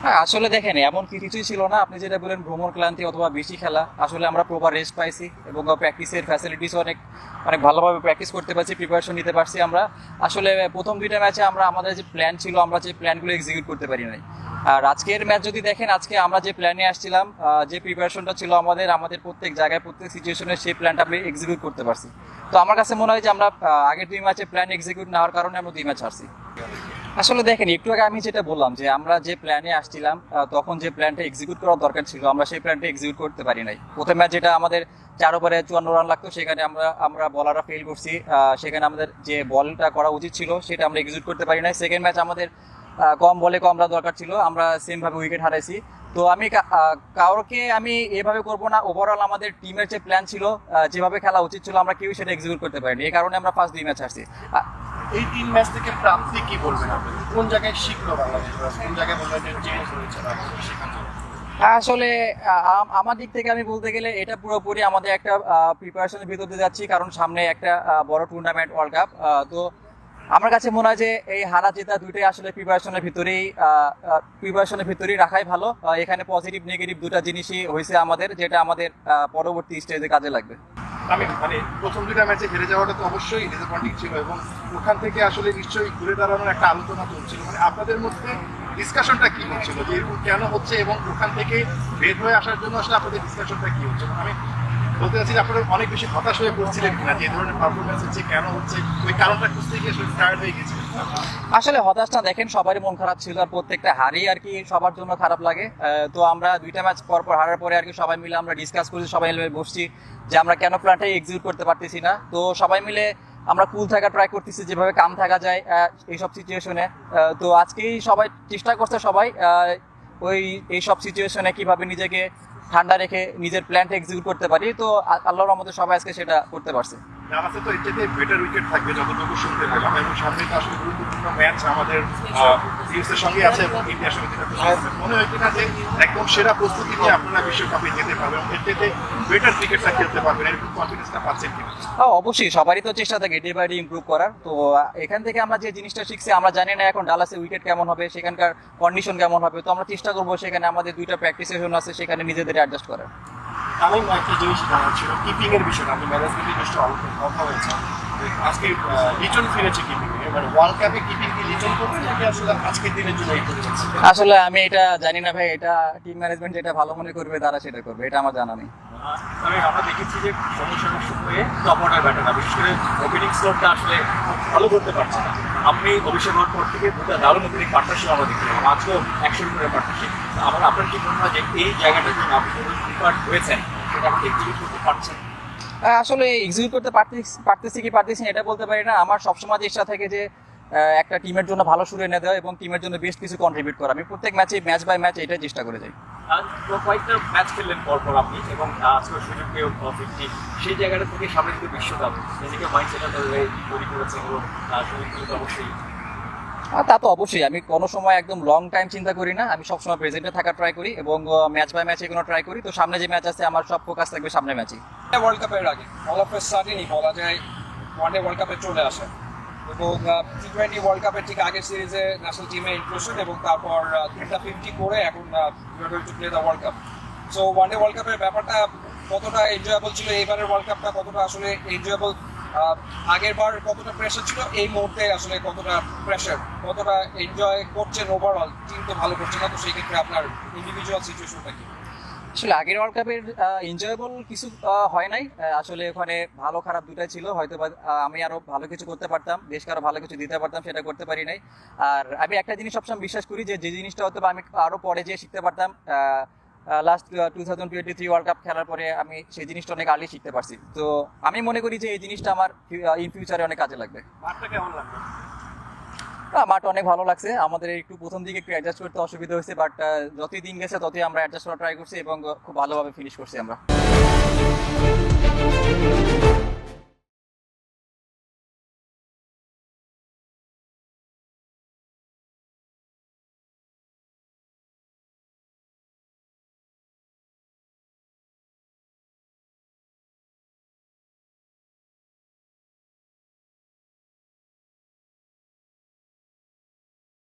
হ্যাঁ, আসলে দেখেন এমন কিছুই ছিল না। আপনি যেটা বলেন ভ্রমণ ক্লান্তি অথবা বেশি খেলা, আসলে আমরা প্রপার রেস্ট পাইছি এবং প্র্যাকটিসের ফ্যাসিলিটিস অনেক অনেক ভালোভাবে প্র্যাকটিস করতে পারছি, প্রিপারেশন নিতে পারছি আমরা। আসলে প্রথম দুইটা ম্যাচে আমরা আমাদের যে প্ল্যান ছিল আমরা যে প্ল্যানগুলো এক্সিকিউট করতে পারি নাই। আর আজকের ম্যাচ যদি দেখেন, আজকে আমরা যে প্ল্যানে আসছিলাম, যে প্রিপারেশনটা ছিল আমাদের আমাদের প্রত্যেক জায়গায় প্রত্যেক সিচুয়েশনে সেই প্ল্যানটা আমরা এক্সিকিউট করতে পারছি। তো আমার কাছে মনে হয় যে আমরা আগের দুই ম্যাচে প্ল্যান এক্সিকিউট না হওয়ার কারণে আমরা দুই ম্যাচ হারছি। আসলে দেখেন একটু আগে আমি যেটা বললাম যে আমরা যে প্ল্যানে আসছিলাম, তখন যে প্ল্যানটা এক্সিকিউট করার দরকার ছিল আমরা সেই প্ল্যানটা এক্সিকিউট করতে পারি নাই। প্রথম ম্যাচ যেটা আমাদের 4 ওভারে 54 রান লাগতো, সেখানে আমরা আমরা বলাররা ফেল করছি। সেখানে আমাদের যে বলটা করা উচিত ছিল সেটা আমরা এক্সিকিউট করতে পারি নাই। সেকেন্ড ম্যাচ আমাদের কম বলে কম রান দরকার ছিল, আমরা সেমভাবে উইকেট হারাইছি। তো আমি কাউকে আমি এভাবে করবো না। ওভারঅল আমাদের টিমের যে প্ল্যান ছিল, যেভাবে খেলা উচিত ছিল, আমরা কেউ সেটা এক্সিকিউট করতে পারিনি। এই কারণে আমরা ফার্স্ট দুই ম্যাচ হারছি। এই 3 ম্যাচ থেকে প্রাপ্তি কি বলবেন আপনি? কোন জায়গায় শিখলো বাংলাদেশ, কোন জায়গায় বলবেন যে চেঞ্জ হয়েছে সেখানে? আসলে আমার দিক থেকে আমি বলতে গেলে এটা পুরোপুরি আমাদের একটা প্রিপারেশনের ভিতর দিয়ে যাচ্ছি, কারণ সামনে একটা বড় টুর্নামেন্ট ওয়ার্ল্ড কাপ। তো আমার কাছে মনে হয় যে এই হারা জেতা দুইটাই আসলে প্রিপারেশনের ভিতরেই রাখাই ভালো। এখানে পজিটিভ নেগেটিভ দুটা জিনিসই হয়েছে আমাদের, যেটা আমাদের পরবর্তী স্টেজে কাজে লাগবে। আমি মানে প্রথম দুটা ম্যাচে হেরে যাওয়াটা তো অবশ্যই ডিসঅ্যাপয়েন্টিং ছিল এবং ওখান থেকে আসলে নিশ্চয়ই ঘুরে দাঁড়ানোর একটা আলোচনা চলছিল। মানে আপনাদের মধ্যে ডিসকাশনটা কি হচ্ছিল যে এরকম কেন হচ্ছে এবং ওখান থেকে বের হয়ে আসার জন্য আসলে আপনাদের ডিসকাশনটা কি হচ্ছে? আমি বলতে চাচ্ছি যে আপনারা অনেক বেশি হতাশ হয়ে পড়ছিলেন কিনা যে এই ধরনের পারফরমেন্স হচ্ছে, কেন হচ্ছে, ওই কারণটা খুঁজতে গিয়ে আসলে টায়ার্ড হয়ে গেছিলেন? আসলে হতাশটা দেখেন সবারই মন খারাপ ছিল, আর প্রত্যেকটা হারই আর কি সবার জন্য খারাপ লাগে। তো আমরা দুইটা ম্যাচ পর পর হারার পরে আর কি সবাই মিলে আমরা ডিসকাস করছি, সবাই মিলে বসছি যে আমরা কেন প্ল্যানটা এক্সিকিউট করতে পারতেছি না। তো সবাই মিলে আমরা কুল থাকা ট্রাই করতেছি, যেভাবে কাম থাকা যায় এইসব সিচুয়েশনে। তো আজকেই সবাই চেষ্টা করছে, সবাই ওই এইসব সিচুয়েশনে কিভাবে নিজেকে ঠান্ডা রেখে নিজের প্ল্যানটা এক্সিকিউট করতে পারি। তো আল্লাহর রহমতে সবাই আজকে সেটা করতে পারছে। জানাতে তো এর চাইতে বেটার উইকেট থাকবে যতটুকু শুনতে পেলাম, এবং সামনে তো আসলে গুরুত্বপূর্ণ ম্যাচ আমাদের সিরিজের সঙ্গে আছে এবং ইন্ডিয়ার সঙ্গে যেটা মনে হয় কিনা যে একদম সেরা প্রস্তুতি নিয়ে আপনারা বিশ্বকাপে যেতে পারবেন, এর চাইতে বেটার ক্রিকেটটা খেলতে পারবেন, এরকম কনফিডেন্সটা পাচ্ছেন কিনা? অবশ্যই সবারই তো চেষ্টা থাকে ডে বাই ডে ইমপ্রুভ করার। তো এখান থেকে আমরা যে জিনিসটা শিখছি, আমরা জানি না এখন ডালাসে উইকেট কেমন হবে, সেখানকার কন্ডিশন কেমন হবে। তো আমরা চেষ্টা করবো সেখানে আমাদের দুইটা প্র্যাকটিস সেশন আছে, সেখানে নিজেদের অ্যাডজাস্ট করার। আমি একটা জিনিস জানার ছিল কিপিং এর বিষয়টা, আপনি ম্যানেজমেন্টের নিশ্চয়ই কথা হয়েছে। আজকে লিটন ফিরেছে কিপিং এ, মানে ওয়ার্ল্ড কাপে কিপিং কি লিটন করছে নাকি আসলে আজকের দিনের জন্য এই করেছে? আসলে আমি এটা জানি না ভাই, এটা টিম ম্যানেজমেন্ট যেটা ভালো মনে করবে তারা সেটা করবে, এটা আমার জানা নেই। আমরা দেখেছি যে সমস্যা হয়ে টপ অর্ডার ব্যাটাররা বিশেষ করে ওপেনিং স্লোটটা আসলে ভালো করতে পারছে না। আপনি অভিষেক হওয়ার পর থেকে দুটা দারুণ ওপেনিং পার্টনারশিপ আমরা দেখতে পেলাম, আজকেও 100 রানের পার্টনারশিপ। আপনার কি মনে হয় যে এই জায়গাটার জন্য আপনি প্রিপার হয়েছেন সেটা আপনি এক্সিকিউট করতে পারছেন? আসলে এক্সিকিউট করতে পারতেছি না এটা বলতে পারি না। আমার সবসময় চেষ্টা থাকে যে একটা টিমের জন্য ভালো শুরু এনে দেওয়া এবং টিমের জন্য বেস্ট কিছু কন্ট্রিবিউট করা। আমি প্রত্যেক ম্যাচে ম্যাচ বাই ম্যাচ এটাই চেষ্টা করে যাই। কয়েকটা ম্যাচ খেললেন পরপর আপনি এবং আজকের সুযোগ পেয়েও 50 সেই জায়গাটা থেকে সামনে কিন্তু বিশ্বকাপ নিজেকে মাইন্ডসেটটা তৈরি করেছেন এবং সুযোগ তো অবশ্যই। তা তো অবশ্যই, আমি কোনো সময় একদম লং টাইম চিন্তা করি না, আমি সবসময় প্রেজেন্টে থাকার ট্রাই করি এবং ম্যাচ বাই ম্যাচ এগুলো ট্রাই করি। তো সামনে যে ম্যাচ আছে আমার সব ফোকাস থাকবে সামনে ম্যাচই। ওয়ার্ল্ড কাপের আগে অল অফ সাডেনই বলা যায় ওয়ানডে ওয়ার্ল্ড কাপে চলে আসে এবং টি20 ওয়ার্ল্ড কাপের ঠিক আগের সিরিজে ন্যাশনাল টিমে ইনক্লুশন এবং তারপর 350 করে এখন to play the world cup. So one day world কাপের ব্যাপারটা কতটা এনজয়েবল ছিল, এইবারের ওয়ার্ল্ড কাপটা কতটা আসলে এনজয়েবল, আগের বার কতটা প্রেশার ছিল, এই মুহূর্তে আসলে কতটা প্রেশার, কতটা এনজয় করছেন ওভারঅল? টিম তো ভালো করছে না, তো সেই ক্ষেত্রে আপনার ইন্ডিভিজুয়াল সিচুয়েশনটা কি? আসলে আগের ওয়ার্ল্ড কাপের এনজয়েবল কিছু হয় নাই। আসলে ওখানে ভালো খারাপ দুটাই ছিল, হয়তো আমি আরো ভালো কিছু করতে পারতাম, দেশকে আরো ভালো কিছু দিতে পারতাম, সেটা করতে পারি নাই। আর আমি একটা জিনিস সবসময় বিশ্বাস করি যে যে জিনিসটা হয়তো আমি আরো পরে যেয়ে শিখতে পারতাম, লাস্ট 2023 ওয়ার্ল্ড কাপ খেলার পরে আমি সেই জিনিসটা অনেক আর্লি শিখতে পারছি। তো আমি মনে করি যে এই জিনিসটা আমার ইন ফিউচারে অনেক কাজে লাগবে। মাঠটা কেমন লাগবে? মাঠ অনেক ভালো লাগছে। আমাদের একটু প্রথম দিকে একটু অ্যাডজাস্ট করতে অসুবিধা হয়েছে, বাট যতই দিন গেছে ততই আমরা অ্যাডজাস্ট করার ট্রাই করছি এবং খুব ভালোভাবে ফিনিশ করছি আমরা।